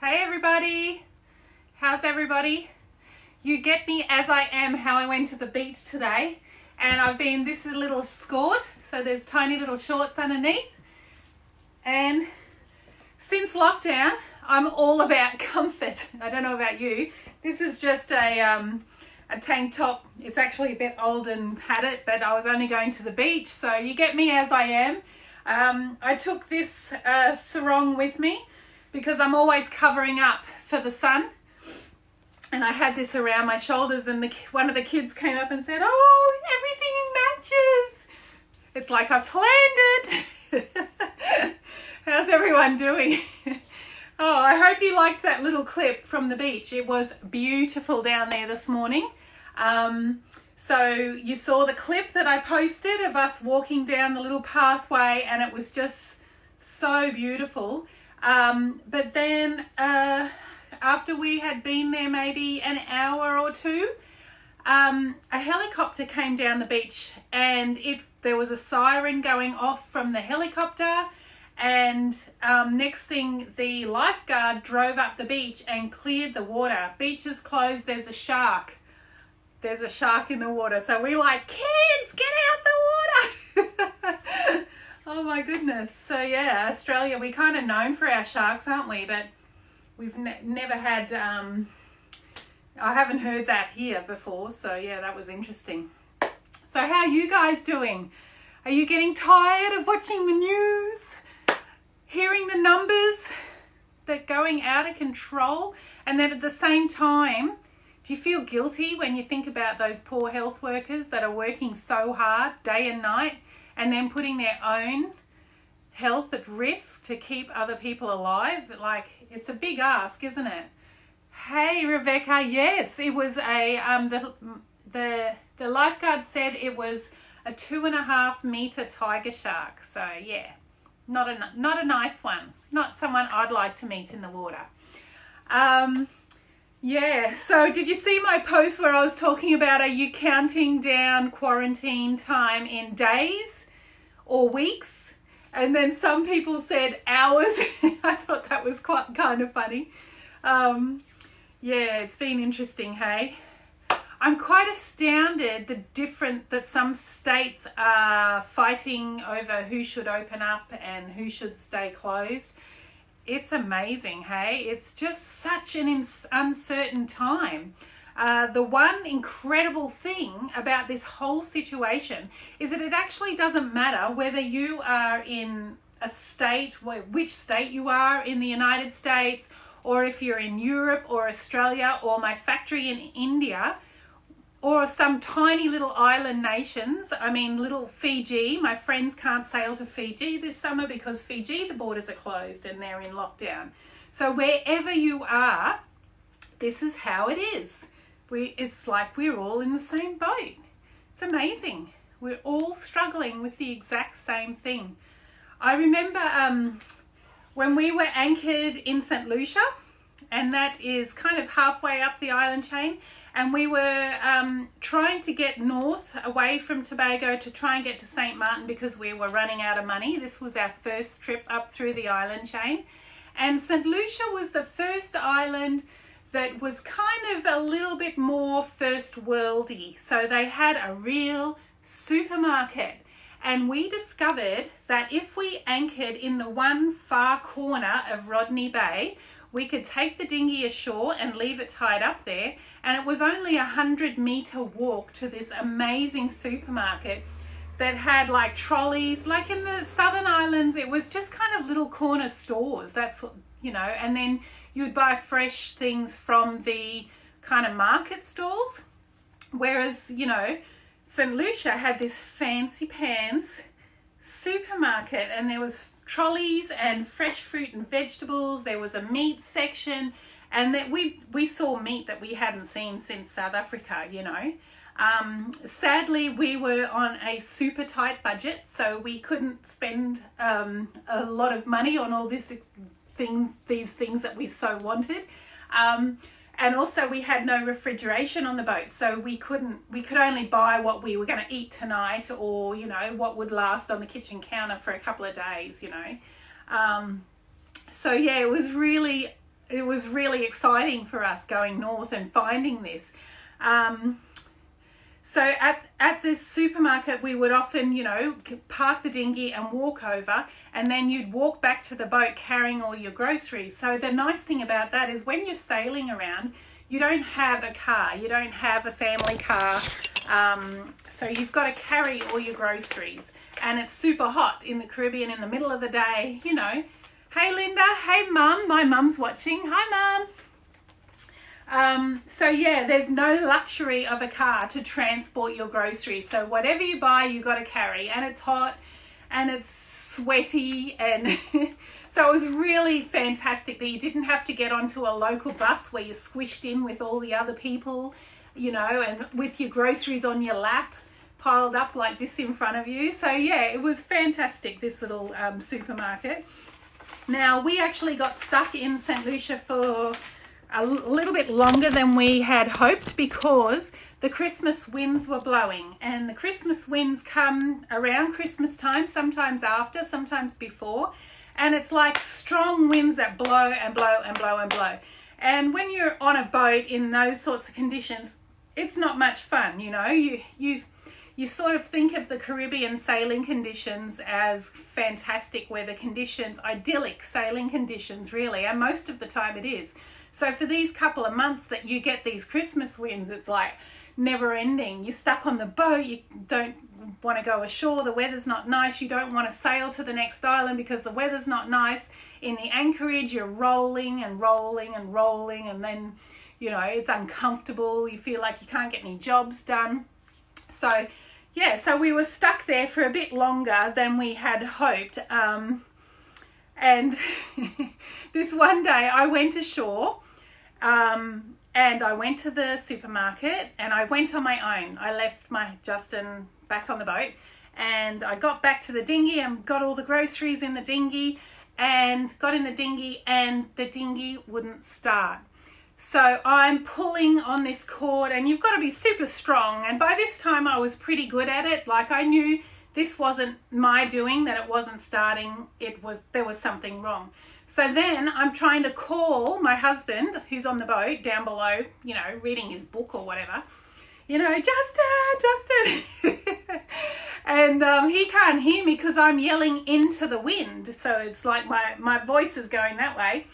Hey everybody, how's everybody? You get me as I am, how I went to the beach today, and I've been, this is a little skirt, so there's tiny little shorts underneath, and since lockdown I'm all about comfort. I don't know about you. This is just a tank top. It's actually a bit old and had it, but I was only going to the beach, so you get me as I am. I took this sarong with me because I'm always covering up for the sun, and I had this around my shoulders, and one of the kids came up and said, "Oh, everything matches." It's like I planned it. How's everyone doing? Oh, I hope you liked that little clip from the beach. It was beautiful down there this morning. So you saw the clip that I posted of us walking down the little pathway, and it was just so beautiful. But then after we had been there maybe an hour or two, a helicopter came down the beach, and there was a siren going off from the helicopter, and next thing the lifeguard drove up the beach and cleared the water. Beach is closed, there's a shark. There's a shark in the water. So we like, kids, get out the water. Oh my goodness. So yeah, Australia, we're kind of known for our sharks, aren't we? But we've never had, I haven't heard that here before. So yeah, that was interesting. So how are you guys doing? Are you getting tired of watching the news? Hearing the numbers that going out of control? And then at the same time, do you feel guilty when you think about those poor health workers that are working so hard day and night and then putting their own health at risk to keep other people alive? Like, it's a big ask, isn't it? Hey, Rebecca, yes, it was the lifeguard said it was a 2.5 meter tiger shark. So yeah, not a nice one. Not someone I'd like to meet in the water. Yeah, so did you see my post where I was talking about, are you counting down quarantine time in days or weeks? And then some people said hours. I thought that was quite kind of funny. Yeah, it's been interesting, hey? I'm quite astounded that some states are fighting over who should open up and who should stay closed. It's amazing, hey? It's just such an uncertain time. The one incredible thing about this whole situation is that it actually doesn't matter whether you are in a state, which state you are in the United States, or if you're in Europe or Australia or my factory in India, or some tiny little island nations. I mean, little Fiji. My friends can't sail to Fiji this summer because Fiji, the borders are closed and they're in lockdown. So wherever you are, this is how it is. It's like we're all in the same boat. It's amazing. We're all struggling with the exact same thing. I remember when we were anchored in St.Lucia, and that is kind of halfway up the island chain, and we were trying to get north away from Tobago to try and get to St. Martin because we were running out of money. This was our first trip up through the island chain. And St. Lucia was the first island that was kind of a little bit more first worldy. So they had a real supermarket. And we discovered that if we anchored in the one far corner of Rodney Bay, we could take the dinghy ashore and leave it tied up there, and it was only a 100-meter walk to this amazing supermarket that had like trolleys. Like in the Southern Islands, it was just kind of little corner stores. That's, you know, and then you'd buy fresh things from the kind of market stalls. Whereas, you know, St. Lucia had this fancy pants supermarket, and there was trolleys and fresh fruit and vegetables. There was a meat section, and that we saw meat that we hadn't seen since South Africa, you know. Sadly, we were on a super tight budget, so we couldn't spend a lot of money on all these things that we so wanted. And also we had no refrigeration on the boat, so we could only buy what we were going to eat tonight, or, you know, what would last on the kitchen counter for a couple of days, you know. So yeah, it was really it was really exciting for us going north and finding this. So at this supermarket, we would often, you know, park the dinghy and walk over, and then you'd walk back to the boat carrying all your groceries. So the nice thing about that is when you're sailing around, you don't have a car, you don't have a family car, so you've got to carry all your groceries. And it's super hot in the Caribbean in the middle of the day, you know. Hey Linda, hey Mum, my mum's watching. Hi Mum. So yeah, there's no luxury of a car to transport your groceries. So whatever you buy, you got to carry, and it's hot and it's sweaty, and so it was really fantastic that you didn't have to get onto a local bus where you're squished in with all the other people, you know, and with your groceries on your lap piled up like this in front of you. So yeah, it was fantastic, this little supermarket. Now, we actually got stuck in St. Lucia for a little bit longer than we had hoped because the Christmas winds were blowing, and the Christmas winds come around Christmas time, sometimes after, sometimes before, and it's like strong winds that blow and blow and blow and blow. And when you're on a boat in those sorts of conditions, it's not much fun, you know. You sort of think of the Caribbean sailing conditions as fantastic weather conditions, idyllic sailing conditions really, and most of the time it is. So for these couple of months that you get these Christmas winds, it's like never ending. You're stuck on the boat, you don't want to go ashore, the weather's not nice, you don't want to sail to the next island because the weather's not nice. In the anchorage, you're rolling and rolling and rolling, and then, you know, it's uncomfortable, you feel like you can't get any jobs done. So yeah, so we were stuck there for a bit longer than we had hoped. And this one day I went ashore, and I went to the supermarket, and I went on my own. I left my Justin back on the boat, and I got back to the dinghy and got all the groceries in the dinghy, and got in the dinghy, and the dinghy wouldn't start. So I'm pulling on this cord, and you've got to be super strong. And by this time I was pretty good at it. Like, I knew this wasn't my doing, that it wasn't starting. There was something wrong. So then I'm trying to call my husband, who's on the boat down below, you know, reading his book or whatever. You know, Justin. And he can't hear me because I'm yelling into the wind. So it's like my voice is going that way.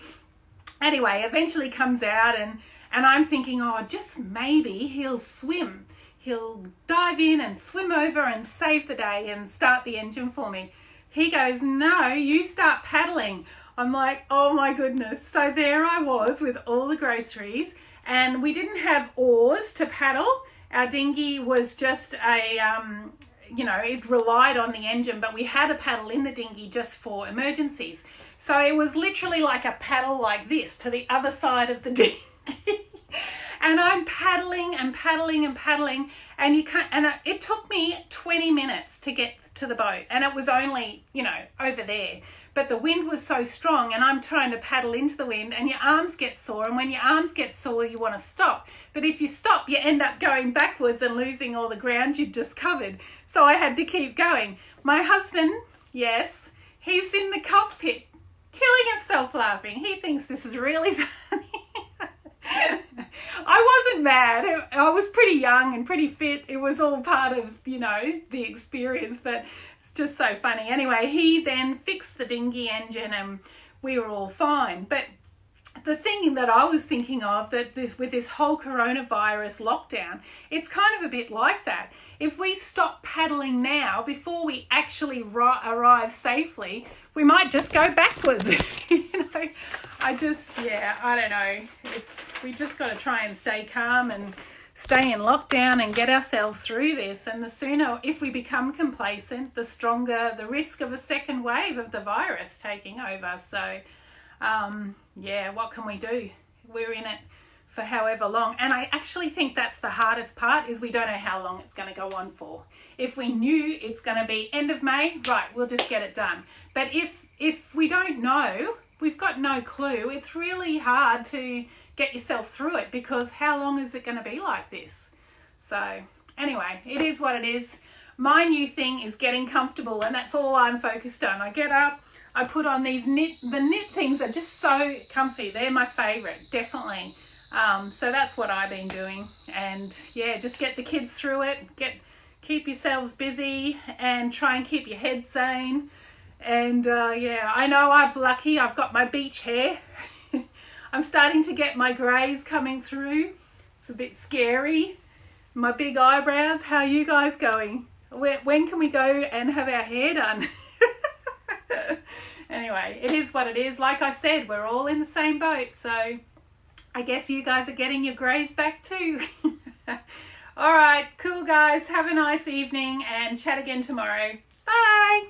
Anyway, eventually comes out, and I'm thinking, oh, just maybe he'll swim. He'll dive in and swim over and save the day and start the engine for me. He goes, no, you start paddling. I'm like, oh my goodness. So there I was with all the groceries, and we didn't have oars to paddle. Our dinghy was just you know, it relied on the engine, but we had a paddle in the dinghy just for emergencies. So it was literally like a paddle like this to the other side of the dinghy. And I'm paddling and paddling and paddling, and it took me 20 minutes to get to the boat, and it was only, you know, over there. But the wind was so strong, and I'm trying to paddle into the wind, and your arms get sore, and when your arms get sore, you want to stop. But if you stop, you end up going backwards and losing all the ground you'd just covered. So I had to keep going. My husband, yes, he's in the cockpit, killing himself laughing. He thinks this is really funny. I wasn't mad. I was pretty young and pretty fit. It was all part of, you know, the experience, but it's just so funny. Anyway, he then fixed the dinghy engine and we were all fine. But the thing that I was thinking of, that with this whole coronavirus lockdown, it's kind of a bit like that. If we stop paddling now before we actually arrive safely, we might just go backwards. You know, I don't know. We just got to try and stay calm and stay in lockdown and get ourselves through this. And the sooner, if we become complacent, the stronger the risk of a second wave of the virus taking over. So, what can we do? We're in it for however long. And I actually think that's the hardest part, is we don't know how long it's going to go on for. If we knew it's going to be end of May, right, we'll just get it done. But if we don't know, we've got no clue, it's really hard to get yourself through it, because how long is it going to be like this? So anyway, it is what it is. My new thing is getting comfortable, and that's all I'm focused on. I get up, I put on these knit things are just so comfy. They're my favorite, definitely. So that's what I've been doing. And yeah, just get the kids through it. Keep yourselves busy and try and keep your head sane. And yeah, I know I've got my beach hair. I'm starting to get my greys coming through. It's a bit scary. My big eyebrows. How are you guys going? When can we go and have our hair done? Anyway, it is what it is. Like I said, we're all in the same boat. So I guess you guys are getting your greys back too. All right, cool guys. Have a nice evening and chat again tomorrow. Bye.